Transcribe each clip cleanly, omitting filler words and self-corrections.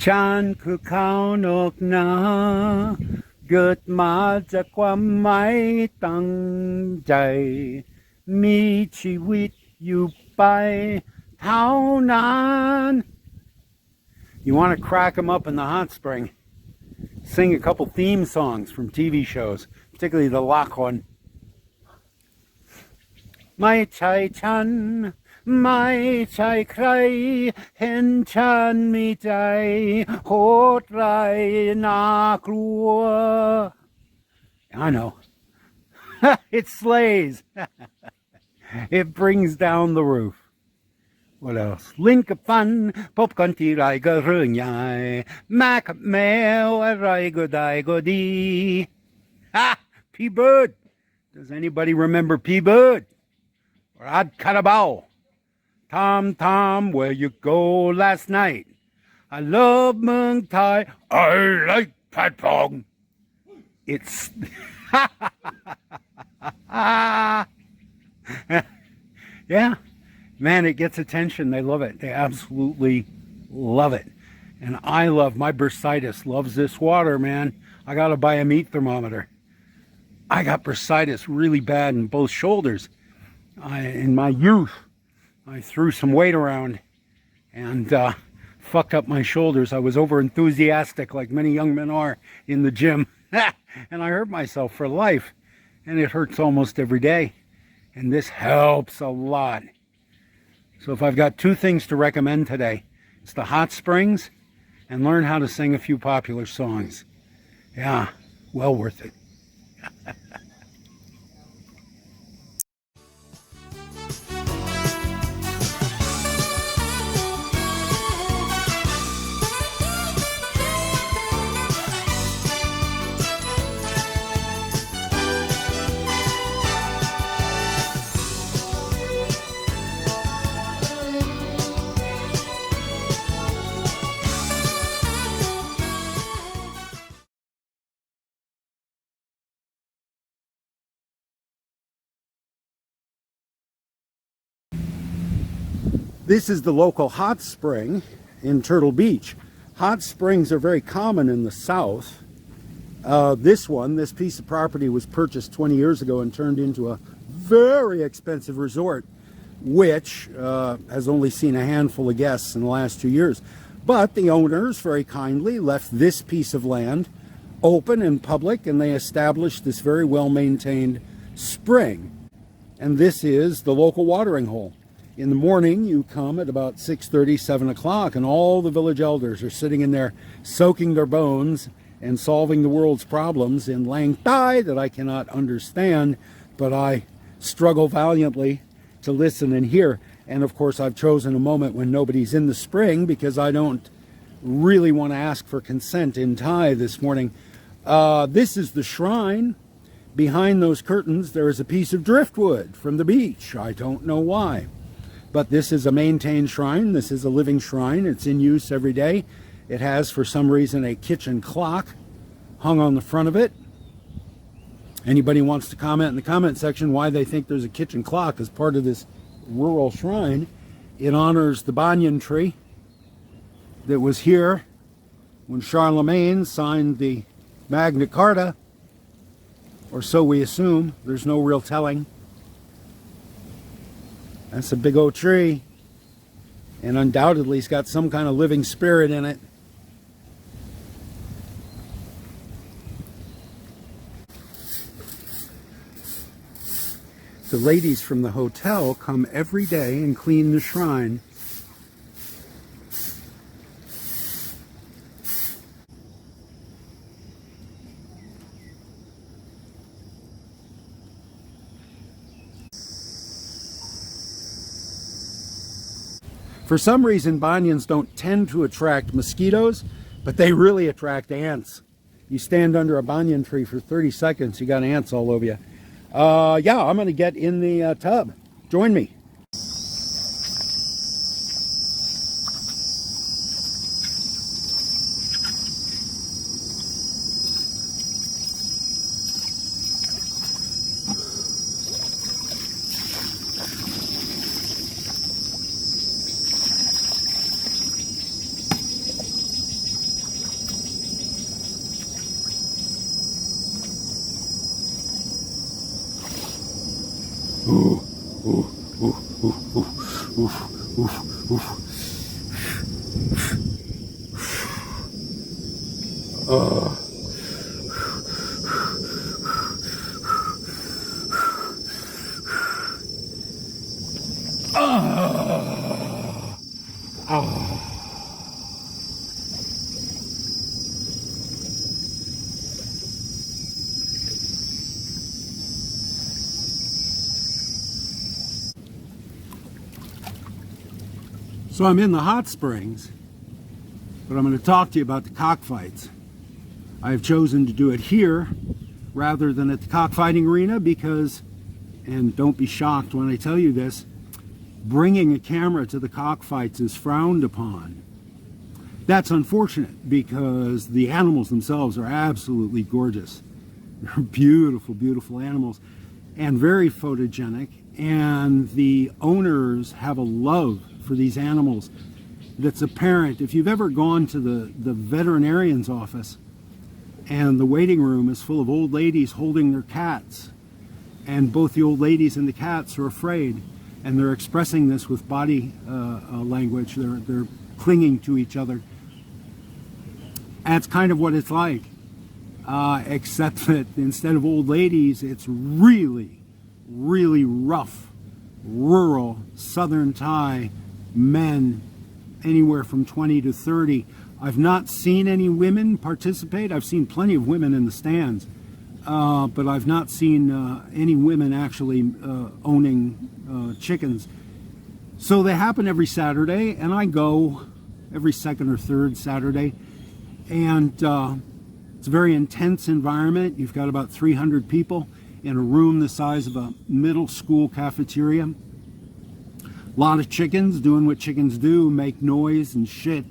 ฉันคือเขานกนาเกิดมาจากความหมายตั้งใจมีชีวิตอยู่ไปเท่านั้น You want to crack them up in the hot spring. Sing a couple theme songs from TV shows, particularly the lock one. ไม่ใช่ฉันไม่ใช่ใครเห็นฉันมีใจโหดร้ายน่ากลัว I know. It slays. It brings down the roof. What else? ลิ้นกับฟันพบกันทีไรก็เรื่องใหญ่แม่กับแมวอะไรก็ได้ก็ดี Ha! P-Bird. Does anybody remember P-Bird? Or Ad Carabao? Tom, where you go last night? I love Mung Thai. I like Pat Pong. It's yeah. Man, it gets attention. They love it. They absolutely love it. And I love, my bursitis loves this water, man. I got to buy a meat thermometer. I got bursitis really bad in both shoulders. In my youth, I threw some weight around and fucked up my shoulders. I was over enthusiastic like many young men are in the gym. And I hurt myself for life. And it hurts almost every day. And this helps a lot. So if I've got two things to recommend today, it's the hot springs and learn how to sing a few popular songs. Yeah, well worth it. This is the local hot spring in Turtle Beach. Hot springs are very common in the south. This piece of property was purchased 20 years ago and turned into a very expensive resort, which has only seen a handful of guests in the last 2 years. But the owners very kindly left this piece of land open and public, and they established this very well-maintained spring. And this is the local watering hole. In the morning, you come at about 6:30, 7 o'clock, and all the village elders are sitting in there soaking their bones and solving the world's problems in Lang Thai that I cannot understand, but I struggle valiantly to listen and hear. And of course, I've chosen a moment when nobody's in the spring because I don't really want to ask for consent in Thai this morning. This is the shrine. Behind those curtains, there is a piece of driftwood from the beach. I don't know why. But this is a maintained shrine. This is a living shrine. It's in use every day. It has, for some reason, a kitchen clock hung on the front of it. Anybody wants to comment in the comment section why they think there's a kitchen clock as part of this rural shrine. It honors the banyan tree that was here when Charlemagne signed the Magna Carta, or so we assume. There's no real telling. That's a big old tree, and undoubtedly it's got some kind of living spirit in it. The ladies from the hotel come every day and clean the shrine. For some reason, banyans don't tend to attract mosquitoes, but they really attract ants. You stand under a banyan tree for 30 seconds, you got ants all over you. Yeah, I'm going to get in the tub. Join me. Ooh, ooh, ooh, ooh, ooh, ooh, ooh. So I'm in the hot springs, but I'm going to talk to you about the cockfights. I have chosen to do it here rather than at the cockfighting arena because, and don't be shocked when I tell you this, bringing a camera to the cockfights is frowned upon. That's unfortunate because the animals themselves are absolutely gorgeous. They're beautiful, beautiful animals and very photogenic, and the owners have a love for these animals that's apparent. If you've ever gone to the veterinarian's office and the waiting room is full of old ladies holding their cats, and both the old ladies and the cats are afraid, and they're expressing this with body language, they're clinging to each other. That's kind of what it's like, except that instead of old ladies, it's really, really rough, rural, Southern Thai men, anywhere from 20 to 30. I've not seen any women participate. I've seen plenty of women in the stands, but I've not seen any women actually owning chickens. So they happen every Saturday, and I go every second or third Saturday, and it's a very intense environment. You've got about 300 people in a room the size of a middle school cafeteria. A lot of chickens doing what chickens do, make noise and shit.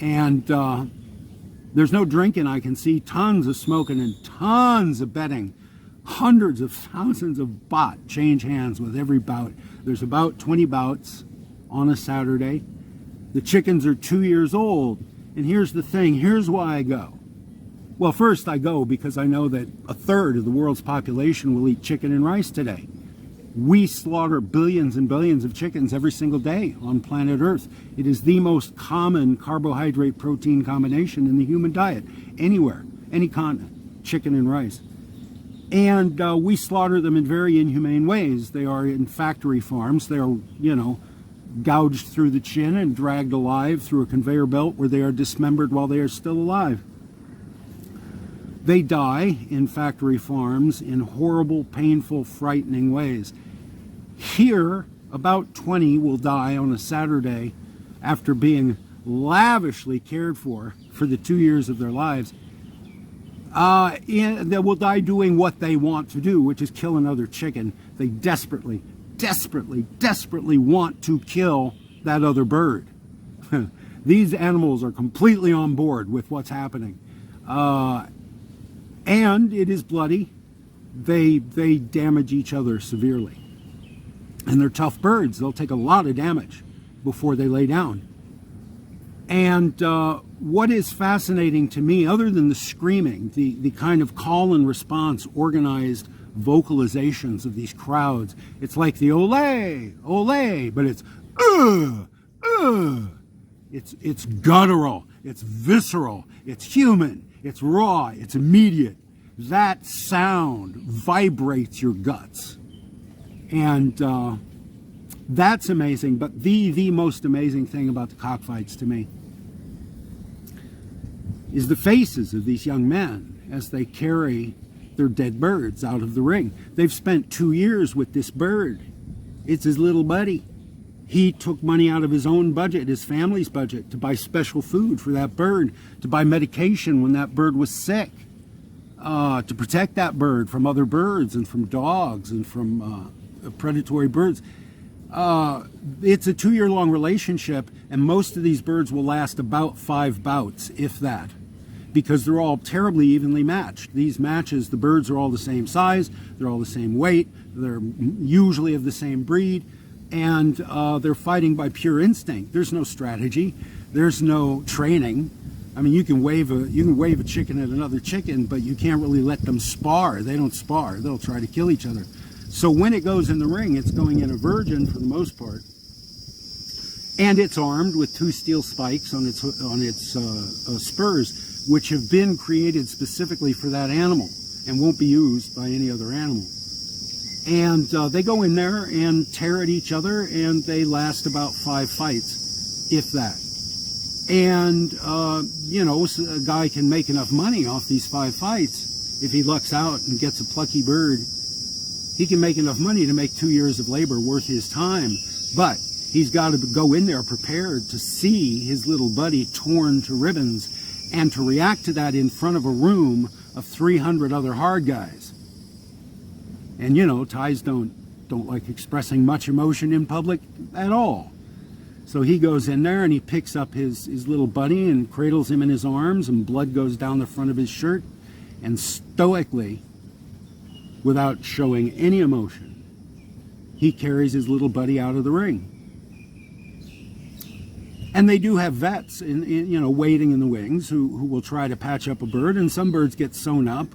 And there's no drinking. I can see tons of smoking and tons of betting. Hundreds of thousands of baht change hands with every bout. There's about 20 bouts on a Saturday. The chickens are 2 years old. And here's the thing, here's why I go. Well, first I go because I know that a third of the world's population will eat chicken and rice today. We slaughter billions and billions of chickens every single day on planet Earth. It is the most common carbohydrate protein combination in the human diet, anywhere, any continent, chicken and rice. And we slaughter them in very inhumane ways. They are in factory farms. They are, gouged through the chin and dragged alive through a conveyor belt where they are dismembered while they are still alive. They die in factory farms in horrible, painful, frightening ways. Here, about 20 will die on a Saturday after being lavishly cared for the 2 years of their lives. They will die doing what they want to do, which is kill another chicken. They desperately, desperately, desperately want to kill that other bird. These animals are completely on board with what's happening. And it is bloody. They damage each other severely. And they're tough birds. They'll take a lot of damage before they lay down. And what is fascinating to me, other than the screaming, the kind of call and response, organized vocalizations of these crowds, it's like the ole, ole, but it's it's guttural, it's visceral, it's human, it's raw, it's immediate. That sound vibrates your guts. And that's amazing. But the most amazing thing about the cockfights to me is the faces of these young men as they carry their dead birds out of the ring. They've spent 2 years with this bird. It's his little buddy. He took money out of his own budget, his family's budget, to buy special food for that bird, to buy medication when that bird was sick, to protect that bird from other birds and from dogs and from predatory birds. It's a 2-year-long relationship, and most of these birds will last about 5 bouts, if that, because they're all terribly evenly matched. These matches, the birds are all the same size, they're all the same weight, they're usually of the same breed, and they're fighting by pure instinct. There's no strategy, there's no training. I mean, you can wave a chicken at another chicken, but you can't really let them spar. They don't spar. They'll try to kill each other. So when it goes in the ring, it's going in a virgin for the most part. And it's armed with 2 steel spikes on its spurs, which have been created specifically for that animal and won't be used by any other animal. And they go in there and tear at each other, and they last about 5 fights, if that. And, you know, a guy can make enough money off these 5 fights. If he lucks out and gets a plucky bird, he can make enough money to make 2 years of labor worth his time. But he's got to go in there prepared to see his little buddy torn to ribbons and to react to that in front of a room of 300 other hard guys. And, you know, Thais don't like expressing much emotion in public at all. So he goes in there and he picks up his little buddy and cradles him in his arms, and blood goes down the front of his shirt, and stoically, without showing any emotion, he carries his little buddy out of the ring. And they do have vets, you know, waiting in the wings who will try to patch up a bird, and some birds get sewn up,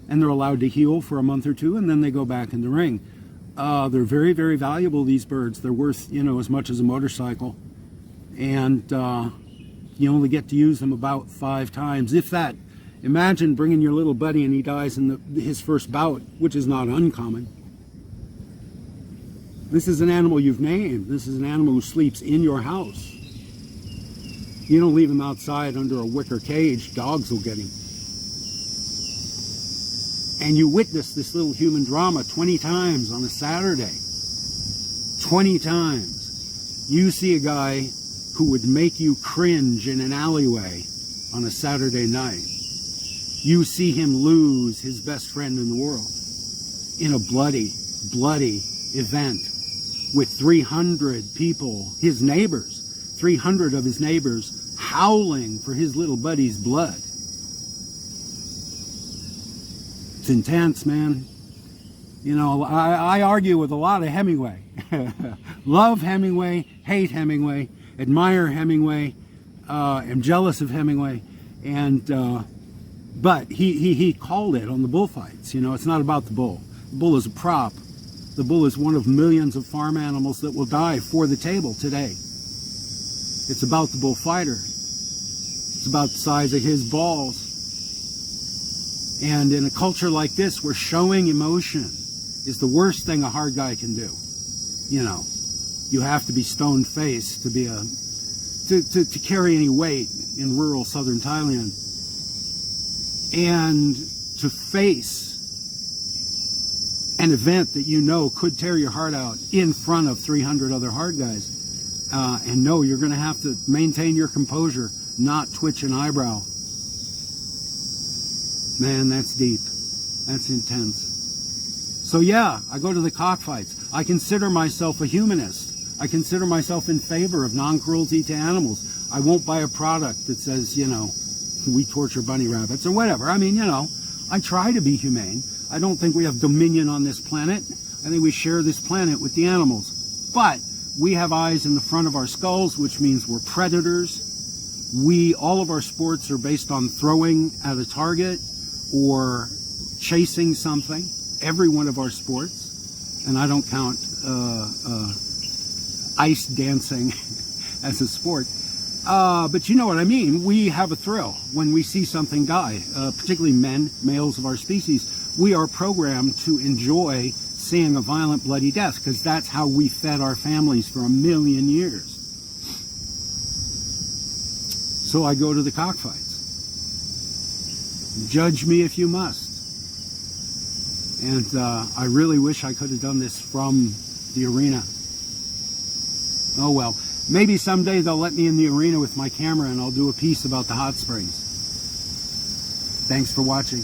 and they're allowed to heal for a month or 2, and then they go back in the ring. They're very, very valuable, these birds. They're worth, you know, as much as a motorcycle. And you only get to use them about 5 times, if that. Imagine bringing your little buddy and he dies in his first bout, which is not uncommon. This is an animal you've named. This is an animal who sleeps in your house. You don't leave him outside under a wicker cage. Dogs will get him. And you witness this little human drama 20 times on a Saturday. 20 times. You see a guy who would make you cringe in an alleyway on a Saturday night. You see him lose his best friend in the world in a bloody, bloody event with 300 people, his neighbors, 300 of his neighbors howling for his little buddy's blood. It's intense, man. You know, I argue with a lot of Hemingway. Love Hemingway, hate Hemingway, admire Hemingway, am jealous of Hemingway, and but he called it on the bullfights. You know, it's not about the bull. The bull is a prop. The bull is one of millions of farm animals that will die for the table today. It's about the bullfighter. It's about the size of his balls. And in a culture like this, where showing emotion is the worst thing a hard guy can do, you know, you have to be stone-faced to be to carry any weight in rural southern Thailand, and to face an event that you know could tear your heart out in front of 300 other hard guys, and know you're going to have to maintain your composure, not twitch an eyebrow. Man, that's deep. That's intense. So yeah, I go to the cockfights. I consider myself a humanist. I consider myself in favor of non-cruelty to animals. I won't buy a product that says, you know, we torture bunny rabbits or whatever. I mean, you know, I try to be humane. I don't think we have dominion on this planet. I think we share this planet with the animals. But we have eyes in the front of our skulls, which means we're predators. All of our sports are based on throwing at a target or chasing something. Every one of our sports, and I don't count ice dancing as a sport. But you know what I mean. We have a thrill when we see something die, particularly males of our species. We are programmed to enjoy seeing a violent, bloody death, because that's how we fed our families for 1 million years. So I go to the cockfights. Judge me if you must. And I really wish I could have done this from the arena. Oh well. Maybe someday they'll let me in the arena with my camera and I'll do a piece about the hot springs. Thanks for watching.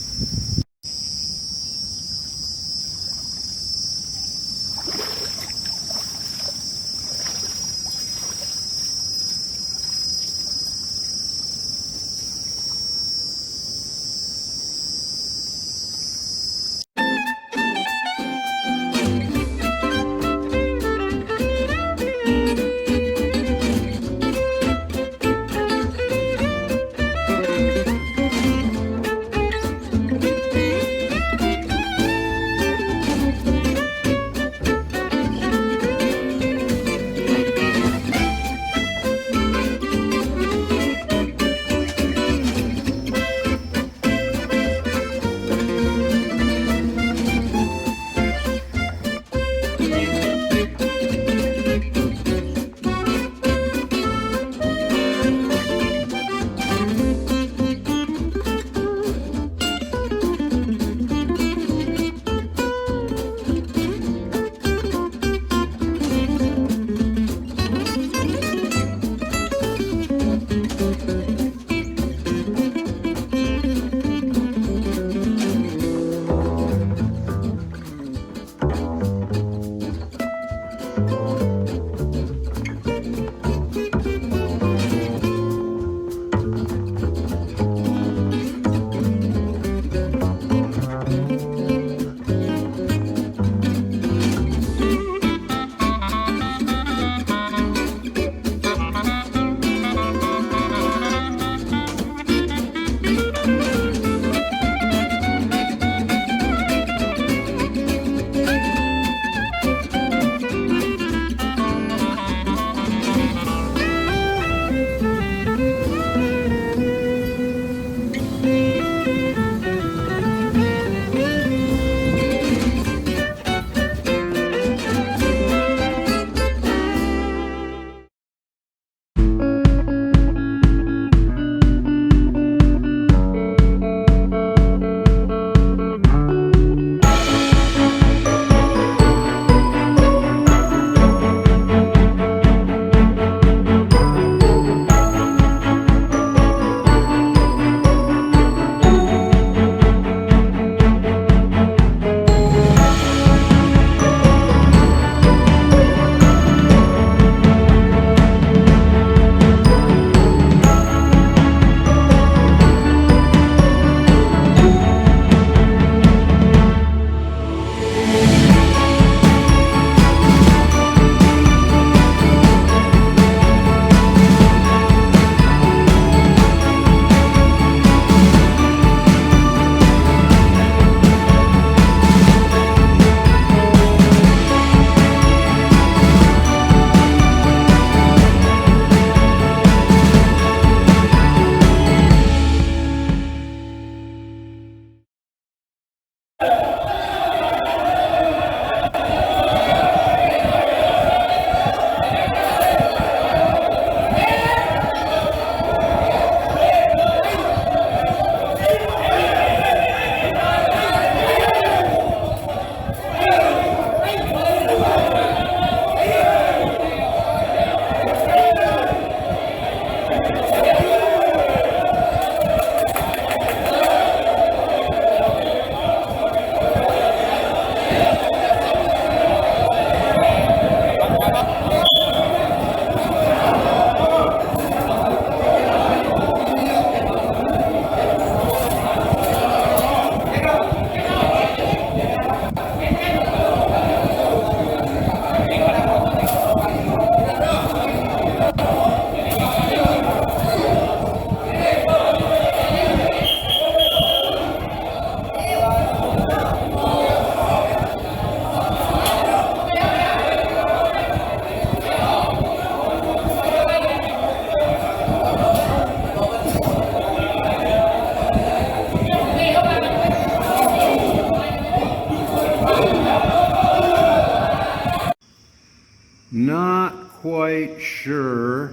quite sure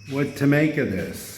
what to make of this.